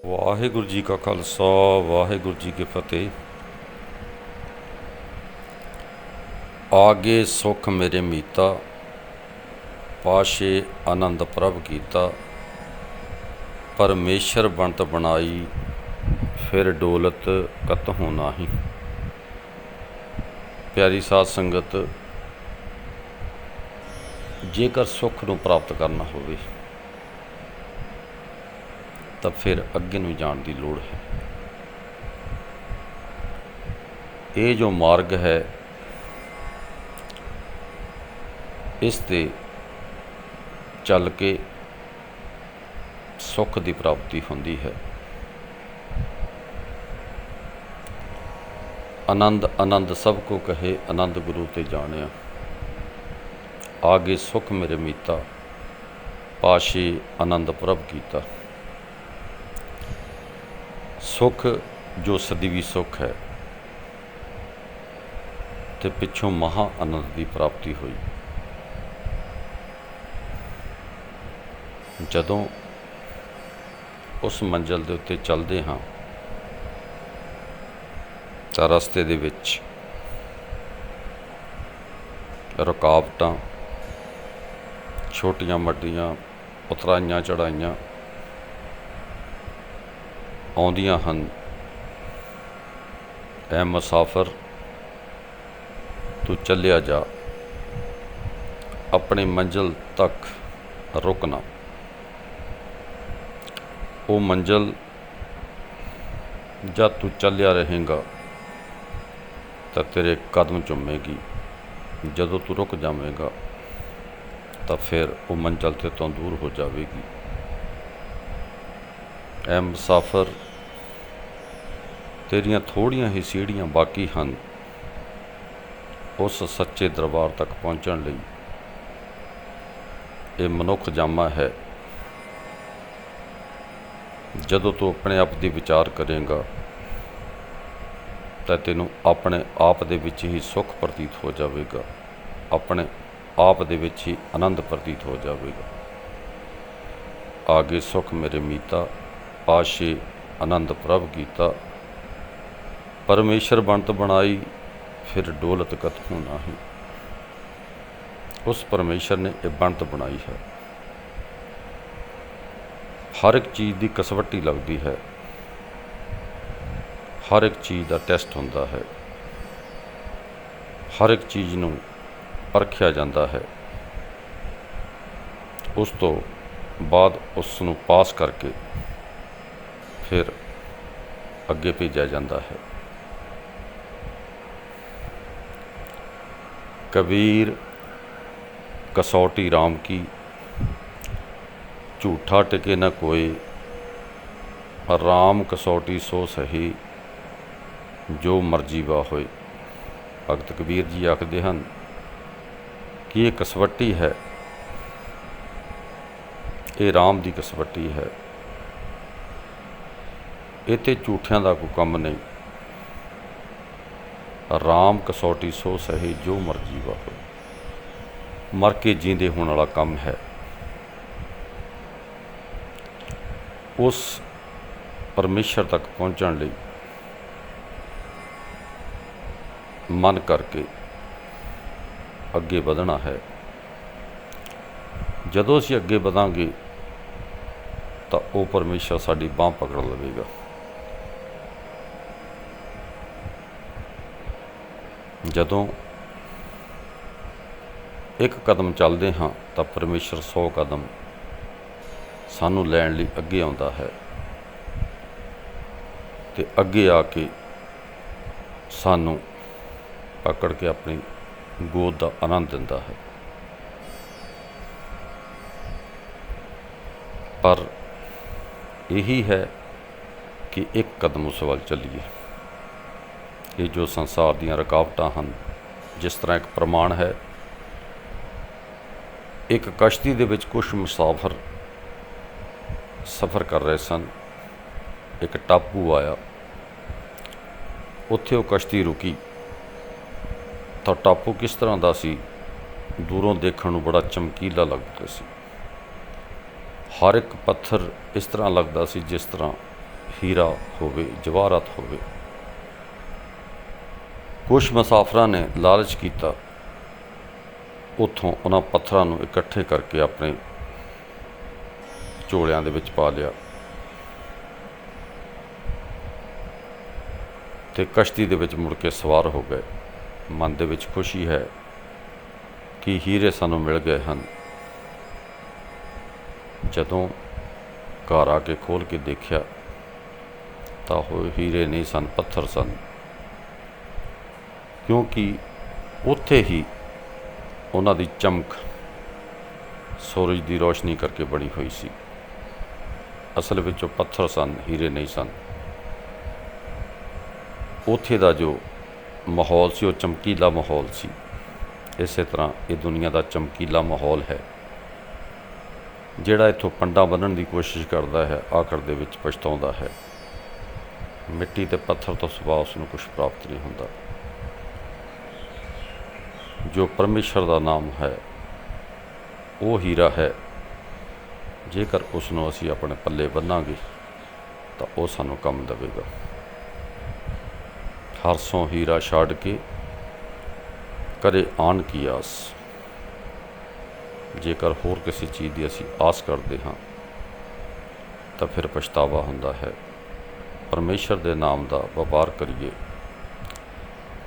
ਵਾਹਿਗੁਰੂ ਜੀ ਕਾ ਖਾਲਸਾ ਵਾਹਿਗੁਰੂ ਜੀ ਕੀ ਫਤਿਹ। ਆਗੇ ਸੁਖ ਮੇਰੇ ਮੀਤਾ, ਪਾਸ਼ੇ ਆਨੰਦ ਪ੍ਰਭ ਕੀਤਾ। ਪਰਮੇਸ਼ਰ ਬਣਤ ਬਣਾਈ, ਫਿਰ ਡੋਲਤ ਕਤਹੁ ਨਾਹੀ। ਪਿਆਰੀ ਸਾਧ ਸੰਗਤ, ਜੇਕਰ ਸੁੱਖ ਨੂੰ ਪ੍ਰਾਪਤ ਕਰਨਾ ਹੋਵੇ ਤਾਂ ਫਿਰ ਅੱਗੇ ਨੂੰ ਜਾਣ ਦੀ ਲੋੜ ਹੈ। ਇਹ ਜੋ ਮਾਰਗ ਹੈ, ਇਸ 'ਤੇ ਚੱਲ ਕੇ ਸੁੱਖ ਦੀ ਪ੍ਰਾਪਤੀ ਹੁੰਦੀ ਹੈ। ਆਨੰਦ ਆਨੰਦ ਸਭ ਕੋ ਕਹੇ, ਆਨੰਦ ਗੁਰੂ ਤੇ ਜਾਣਿਆ। ਆਗੇ ਸੁਖ ਮੇਰੇ ਮੀਤਾ, ਪਾਸ਼ੇ ਆਨੰਦ ਪ੍ਰਭ ਕੀਤਾ। ਸੁੱਖ ਜੋ ਸਦੀਵੀ ਸੁੱਖ ਹੈ ਤੇ ਪਿੱਛੋਂ ਮਹਾ ਆਨੰਦ ਦੀ ਪ੍ਰਾਪਤੀ ਹੋਈ। ਜਦੋਂ ਉਸ ਮੰਜ਼ਿਲ ਦੇ ਉੱਤੇ ਚੱਲਦੇ ਹਾਂ ਤਾਂ ਰਸਤੇ ਦੇ ਵਿੱਚ ਰੁਕਾਵਟਾਂ, ਛੋਟੀਆਂ ਵੱਡੀਆਂ, ਉਤਰਾਈਆਂ ਚੜ੍ਹਾਈਆਂ ਆਉਂਦੀਆਂ ਹਨ। ਐ ਮੁਸਾਫਰ ਤੂੰ ਚੱਲਿਆ ਜਾ, ਆਪਣੀ ਮੰਜ਼ਿਲ ਤੱਕ ਰੁਕ ਨਾ। ਉਹ ਮੰਜ਼ਿਲ ਜਦ ਤੂੰ ਚੱਲਿਆ ਰਹੇਗਾ ਤਾਂ ਤੇਰੇ ਕਦਮ ਚੁੰਮੇਗੀ। ਜਦੋਂ ਤੂੰ ਰੁਕ ਜਾਵੇਂਗਾ ਤਾਂ ਫਿਰ ਉਹ ਮੰਜ਼ਿਲ ਤੇ ਤੋਂ ਦੂਰ ਹੋ ਜਾਵੇਗੀ। ਐ ਮੁਸਾਫਰ, ਤੇਰੀਆਂ ਥੋੜ੍ਹੀਆਂ ਹੀ ਸੀੜੀਆਂ ਬਾਕੀ ਹਨ ਉਸ ਸੱਚੇ ਦਰਬਾਰ ਤੱਕ ਪਹੁੰਚਣ ਲਈ। ਇਹ ਮਨੁੱਖ ਜਾਮਾ ਹੈ। ਜਦੋਂ ਤੂੰ ਆਪਣੇ ਆਪ ਦੀ ਵਿਚਾਰ ਕਰੇਂਗਾ ਤਾਂ ਤੈਨੂੰ ਆਪਣੇ ਆਪ ਦੇ ਵਿੱਚ ਹੀ ਸੁੱਖ ਪ੍ਰਤੀਤ ਹੋ ਜਾਵੇਗਾ, ਆਪਣੇ ਆਪ ਦੇ ਵਿੱਚ ਹੀ ਆਨੰਦ ਪ੍ਰਤੀਤ ਹੋ ਜਾਵੇਗਾ। ਆਗੇ ਸੁਖ ਮੇਰੇ ਮੀਤਾ, ਪਾਸ਼ੇ ਆਨੰਦ ਪ੍ਰਭ ਕੀਤਾ। ਪਰਮੇਸ਼ਰ ਬਣਤ ਬਣਾਈ, ਫਿਰ ਡੋਲਤ ਕਤਹੁ ਨਾਹੀ। ਉਸ ਪਰਮੇਸ਼ਰ ਨੇ ਇਹ ਬਣਤ ਬਣਾਈ ਹੈ। ਹਰ ਇੱਕ ਚੀਜ਼ ਦੀ ਕਸਵੱਟੀ ਲੱਗਦੀ ਹੈ, ਹਰ ਇੱਕ ਚੀਜ਼ ਦਾ ਟੈਸਟ ਹੁੰਦਾ ਹੈ, ਹਰ ਇੱਕ ਚੀਜ਼ ਨੂੰ ਪਰਖਿਆ ਜਾਂਦਾ ਹੈ। ਉਸ ਤੋਂ ਬਾਅਦ ਉਸ ਨੂੰ ਪਾਸ ਕਰਕੇ ਫਿਰ ਅੱਗੇ ਭੇਜਿਆ ਜਾਂਦਾ ਹੈ। ਕਬੀਰ ਕਸੌਟੀ ਰਾਮ ਕੀ, ਝੂਠਾ ਟਿਕੇ ਨਾ ਕੋਏ। ਰਾਮ ਕਸੌਟੀ ਸੋ ਸਹੀ, ਜੋ ਮਰਜ਼ੀ ਵਾ ਹੋਏ। ਭਗਤ ਕਬੀਰ ਜੀ ਆਖਦੇ ਹਨ ਕਿ ਇਹ ਕਸਵੱਟੀ ਹੈ, ਇਹ ਰਾਮ ਦੀ ਕਸਵੱਟੀ ਹੈ। ਇੱਥੇ ਝੂਠਿਆਂ ਦਾ ਕੋਈ ਕੰਮ ਨਹੀਂ। ਰਾਮ ਕਸੌਟੀ ਸੋ ਸਹੀ, ਜੋ ਮਰਜ਼ੀ ਵਾ ਹੋਏ। ਮਰ ਕੇ ਜੀਂਦੇ ਹੋਣ ਵਾਲਾ ਕੰਮ ਹੈ। ਉਸ ਪਰਮੇਸ਼ਰ ਤੱਕ ਪਹੁੰਚਣ ਲਈ ਮਨ ਕਰਕੇ ਅੱਗੇ ਵਧਣਾ ਹੈ। ਜਦੋਂ ਅਸੀਂ ਅੱਗੇ ਵਧਾਂਗੇ ਤਾਂ ਉਹ ਪਰਮੇਸ਼ਰ ਸਾਡੀ ਬਾਂਹ ਪਕੜ ਲਵੇਗਾ। ਜਦੋਂ ਇੱਕ ਕਦਮ ਚੱਲਦੇ ਹਾਂ ਤਾਂ ਪਰਮੇਸ਼ਰ 100 ਕਦਮ ਸਾਨੂੰ ਲੈਣ ਲਈ ਅੱਗੇ ਆਉਂਦਾ ਹੈ ਅਤੇ ਅੱਗੇ ਆ ਕੇ ਸਾਨੂੰ ਪਕੜ ਕੇ ਆਪਣੀ ਗੋਦ ਦਾ ਆਨੰਦ ਦਿੰਦਾ ਹੈ। ਪਰ ਇਹੀ ਹੈ ਕਿ ਇੱਕ ਕਦਮ ਉਸ ਵੱਲ ਚੱਲੀਏ। ਇਹ ਜੋ ਸੰਸਾਰ ਦੀਆਂ ਰੁਕਾਵਟਾਂ ਹਨ, ਜਿਸ ਤਰ੍ਹਾਂ ਇੱਕ ਪ੍ਰਮਾਣ ਹੈ, ਇੱਕ ਕਸ਼ਤੀ ਦੇ ਵਿੱਚ ਕੁਝ ਮੁਸਾਫਰ ਸਫ਼ਰ ਕਰ ਰਹੇ ਸਨ। ਇੱਕ ਟਾਪੂ ਆਇਆ, ਉੱਥੇ ਉਹ ਕਸ਼ਤੀ ਰੁਕੀ ਤਾਂ ਟਾਪੂ ਕਿਸ ਤਰ੍ਹਾਂ ਦਾ ਸੀ, ਦੂਰੋਂ ਦੇਖਣ ਨੂੰ ਬੜਾ ਚਮਕੀਲਾ ਲੱਗਦਾ ਸੀ। ਹਰ ਇੱਕ ਪੱਥਰ ਇਸ ਤਰ੍ਹਾਂ ਲੱਗਦਾ ਸੀ ਜਿਸ ਤਰ੍ਹਾਂ ਹੀਰਾ ਹੋਵੇ, ਜਵਾਹਰਾਤ ਹੋਵੇ। ਕੁਛ ਮੁਸਾਫਰਾਂ ਨੇ ਲਾਲਚ ਕੀਤਾ, ਉੱਥੋਂ ਉਹਨਾਂ ਪੱਥਰਾਂ ਨੂੰ ਇਕੱਠੇ ਕਰਕੇ ਆਪਣੇ ਝੋਲਿਆਂ ਦੇ ਵਿੱਚ ਪਾ ਲਿਆ ਅਤੇ ਕਸ਼ਤੀ ਦੇ ਵਿੱਚ ਮੁੜ ਕੇ ਸਵਾਰ ਹੋ ਗਏ। ਮਨ ਦੇ ਵਿੱਚ ਖੁਸ਼ੀ ਹੈ ਕਿ ਹੀਰੇ ਸਾਨੂੰ ਮਿਲ ਗਏ ਹਨ। ਜਦੋਂ ਘਰ ਆ ਕੇ ਖੋਲ੍ਹ ਕੇ ਦੇਖਿਆ ਤਾਂ ਉਹ ਹੀਰੇ ਨਹੀਂ ਸਨ, ਪੱਥਰ ਸਨ, ਕਿਉਂਕਿ ਉੱਥੇ ਹੀ ਉਹਨਾਂ ਦੀ ਚਮਕ ਸੂਰਜ ਦੀ ਰੋਸ਼ਨੀ ਕਰਕੇ ਬਣੀ ਹੋਈ ਸੀ। ਅਸਲ ਵਿੱਚ ਉਹ ਪੱਥਰ ਸਨ, ਹੀਰੇ ਨਹੀਂ ਸਨ। ਉੱਥੇ ਦਾ ਜੋ ਮਾਹੌਲ ਸੀ ਉਹ ਚਮਕੀਲਾ ਮਾਹੌਲ ਸੀ। ਇਸੇ ਤਰ੍ਹਾਂ ਇਹ ਦੁਨੀਆ ਦਾ ਚਮਕੀਲਾ ਮਾਹੌਲ ਹੈ। ਜਿਹੜਾ ਇੱਥੋਂ ਪੰਡਾ ਬੰਨ੍ਹਣ ਦੀ ਕੋਸ਼ਿਸ਼ ਕਰਦਾ ਹੈ, ਆਖਰ ਦੇ ਵਿੱਚ ਪਛਤਾਉਂਦਾ ਹੈ। ਮਿੱਟੀ ਅਤੇ ਪੱਥਰ ਤੋਂ ਸਿਵਾ ਉਸ ਨੂੰ ਕੁਛ ਪ੍ਰਾਪਤ ਨਹੀਂ ਹੁੰਦਾ। ਜੋ ਪਰਮੇਸ਼ਰ ਦਾ ਨਾਮ ਹੈ ਉਹ ਹੀਰਾ ਹੈ। ਜੇਕਰ ਉਸ ਨੂੰ ਅਸੀਂ ਆਪਣੇ ਪੱਲੇ ਬੰਨਾਂਗੇ ਤਾਂ ਉਹ ਸਾਨੂੰ ਕੰਮ ਦੇਵੇਗਾ। ਹਰਸੋਂ ਹੀਰਾ ਛੱਡ ਕੇ ਕਰੇ ਆਣ ਕੀ ਆਸ। ਜੇਕਰ ਹੋਰ ਕਿਸੇ ਚੀਜ਼ ਦੀ ਅਸੀਂ ਆਸ ਕਰਦੇ ਹਾਂ ਤਾਂ ਫਿਰ ਪਛਤਾਵਾ ਹੁੰਦਾ ਹੈ। ਪਰਮੇਸ਼ਰ ਦੇ ਨਾਮ ਦਾ ਵਪਾਰ ਕਰੀਏ।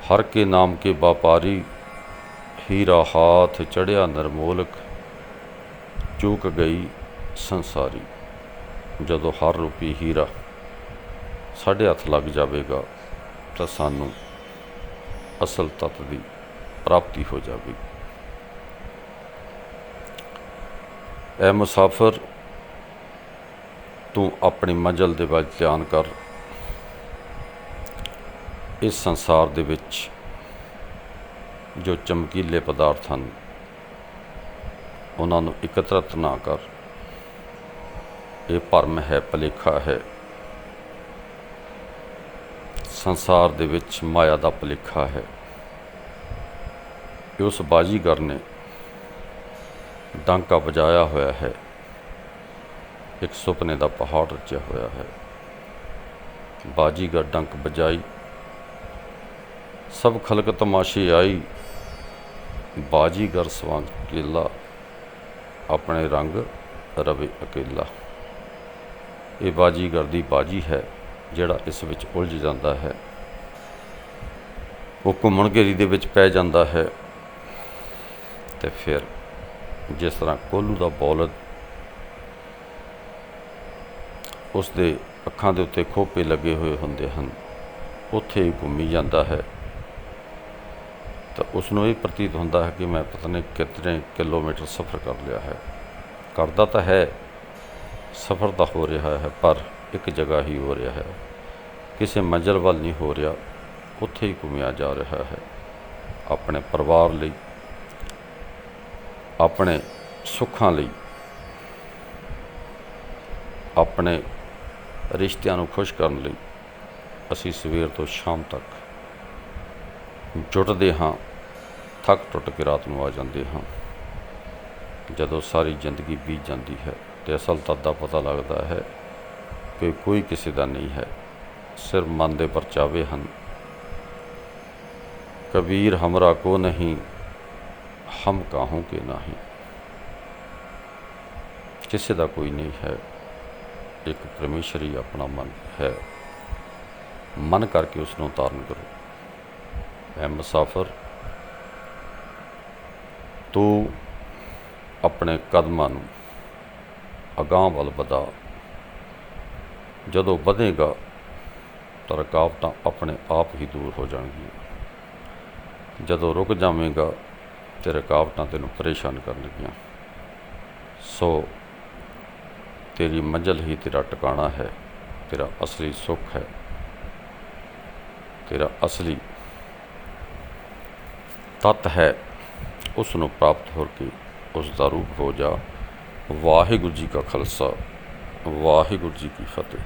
ਹਰ ਕੇ ਨਾਮ ਕੇ ਵਪਾਰੀ, ਹੀਰਾ ਹਾਥ ਚੜ੍ਹਿਆ ਨਿਰਮੋਲਕ, ਚੂਕ ਗਈ ਸੰਸਾਰੀ। ਜਦੋਂ ਹਰ ਰੂਪੀ ਹੀਰਾ ਸਾਡੇ ਹੱਥ ਲੱਗ ਜਾਵੇਗਾ ਤਾਂ ਸਾਨੂੰ ਅਸਲ ਤੱਤ ਦੀ ਪ੍ਰਾਪਤੀ ਹੋ ਜਾਵੇਗੀ। ਐ ਮੁਸਾਫਰ, ਤੂੰ ਆਪਣੀ ਮੰਜ਼ਿਲ ਦੇ ਵੱਲ ਧਿਆਨ ਕਰ। ਇਸ ਸੰਸਾਰ ਦੇ ਵਿੱਚ ਜੋ ਚਮਕੀਲੇ ਪਦਾਰਥ ਹਨ ਉਹਨਾਂ ਨੂੰ ਇਕੱਤਰਿਤ ਨਾ ਕਰ। ਇਹ ਭਰਮ ਹੈ, ਭੁਲੇਖਾ ਹੈ। ਸੰਸਾਰ ਦੇ ਵਿੱਚ ਮਾਇਆ ਦਾ ਭੁਲੇਖਾ ਹੈ। ਇਹ ਉਸ ਬਾਜੀਗਰ ਨੇ ਡਾਂਕਾ ਵਜਾਇਆ ਹੋਇਆ ਹੈ। ਇੱਕ ਸੁਪਨੇ ਦਾ ਪਹਾੜ ਰਚਿਆ ਹੋਇਆ ਹੈ। ਬਾਜੀਗਰ ਡੰਕ ਵਜਾਈ, ਸਭ ਖਲਕ ਤਮਾਸ਼ੇ ਆਈ। ਬਾਜੀਗਰ ਸਵਾਂਗ ਕੇਲਾ, ਆਪਣੇ ਰੰਗ ਰਵੇ ਅਕੇਲਾ। ਇਹ ਬਾਜੀਗਰ ਦੀ ਬਾਜੀ ਹੈ। ਜਿਹੜਾ ਇਸ ਵਿੱਚ ਉਲਝ ਜਾਂਦਾ ਹੈ ਉਹ ਘੁੰਮਣ ਘੇਰੀ ਦੇ ਵਿੱਚ ਪੈ ਜਾਂਦਾ ਹੈ ਅਤੇ ਫਿਰ ਜਿਸ ਤਰ੍ਹਾਂ ਕੋਹਲੂ ਦਾ ਬੌਲਦ ਉਸ ਦੇ ਅੱਖਾਂ ਦੇ ਉੱਤੇ ਖੋਪੇ ਲੱਗੇ ਹੋਏ ਹੁੰਦੇ ਹਨ, ਉੱਥੇ ਹੀ ਘੁੰਮੀ ਜਾਂਦਾ ਹੈ ਤਾਂ ਉਸ ਨੂੰ ਇਹ ਪ੍ਰਤੀਤ ਹੁੰਦਾ ਹੈ ਕਿ ਮੈਂ ਪਤਾ ਨਹੀਂ ਕਿਤਨੇ ਕਿਲੋਮੀਟਰ ਸਫ਼ਰ ਕਰ ਲਿਆ ਹੈ। ਕਰਦਾ ਤਾਂ ਹੈ, ਸਫ਼ਰ ਤਾਂ ਹੋ ਰਿਹਾ ਹੈ, ਪਰ ਇੱਕ ਜਗ੍ਹਾ ਹੀ ਹੋ ਰਿਹਾ ਹੈ, ਕਿਸੇ ਮੰਜ਼ਿਲ ਵੱਲ ਨਹੀਂ ਹੋ ਰਿਹਾ। ਉੱਥੇ ਹੀ ਘੁੰਮਿਆ ਜਾ ਰਿਹਾ ਹੈ। ਆਪਣੇ ਪਰਿਵਾਰ ਲਈ, ਆਪਣੇ ਸੁੱਖਾਂ ਲਈ, ਆਪਣੇ ਰਿਸ਼ਤਿਆਂ ਨੂੰ ਖੁਸ਼ ਕਰਨ ਲਈ ਅਸੀਂ ਸਵੇਰ ਤੋਂ ਸ਼ਾਮ ਤੱਕ ਜੁਟਦੇ ਹਾਂ, ਥੱਕ ਟੁੱਟ ਕੇ ਰਾਤ ਨੂੰ ਆ ਜਾਂਦੇ ਹਾਂ। ਜਦੋਂ ਸਾਰੀ ਜ਼ਿੰਦਗੀ ਬੀਤ ਜਾਂਦੀ ਹੈ ਅਤੇ ਅਸਲ ਤੱਤ ਦਾ ਪਤਾ ਲੱਗਦਾ ਹੈ ਕਿ ਕੋਈ ਕਿਸੇ ਦਾ ਨਹੀਂ ਹੈ, ਸਿਰਫ ਮਨ ਦੇ ਪਰਚਾਵੇ ਹਨ। ਕਬੀਰ ਹਮਰਾ ਕੋ ਨਹੀਂ, ਹਮ ਕਾਹੋਂ ਕੇ ਨਹੀਂ। ਕਿਸੇ ਦਾ ਕੋਈ ਨਹੀਂ ਹੈ, ਇੱਕ ਪਰਮੇਸ਼ਰ ਹੀ ਆਪਣਾ ਮਨ ਹੈ। ਮਨ ਕਰਕੇ ਉਸ ਨੂੰ ਧਾਰਨ ਕਰੋ। ਐ ਮੁਸਾਫਰ, ਤੂੰ ਆਪਣੇ ਕਦਮਾਂ ਨੂੰ ਅਗਾਂਹ ਵੱਲ ਵਧਾ। ਜਦੋਂ ਵਧੇਗਾ ਤਾਂ ਰੁਕਾਵਟਾਂ ਆਪਣੇ ਆਪ ਹੀ ਦੂਰ ਹੋ ਜਾਣਗੀਆਂ। ਜਦੋਂ ਰੁਕ ਜਾਵੇਗਾ ਤਾਂ ਰੁਕਾਵਟਾਂ ਤੈਨੂੰ ਪਰੇਸ਼ਾਨ ਕਰਨਗੀਆਂ। ਸੋ ਤੇਰੀ ਮੰਜ਼ਿਲ ਹੀ ਤੇਰਾ ਟਿਕਾਣਾ ਹੈ, ਤੇਰਾ ਅਸਲੀ ਸੁੱਖ ਹੈ, ਤੇਰਾ ਅਸਲੀ ਤੱਤ ਹੈ। ਉਸ ਨੂੰ ਪ੍ਰਾਪਤ ਹੋ ਕੇ ਉਸ ਦਾ ਰੂਪ ਹੋ ਜਾ। ਵਾਹਿਗੁਰੂ ਜੀ ਕਾ ਖਾਲਸਾ, ਵਾਹਿਗੁਰੂ ਜੀ ਕੀ ਫਤਿਹ।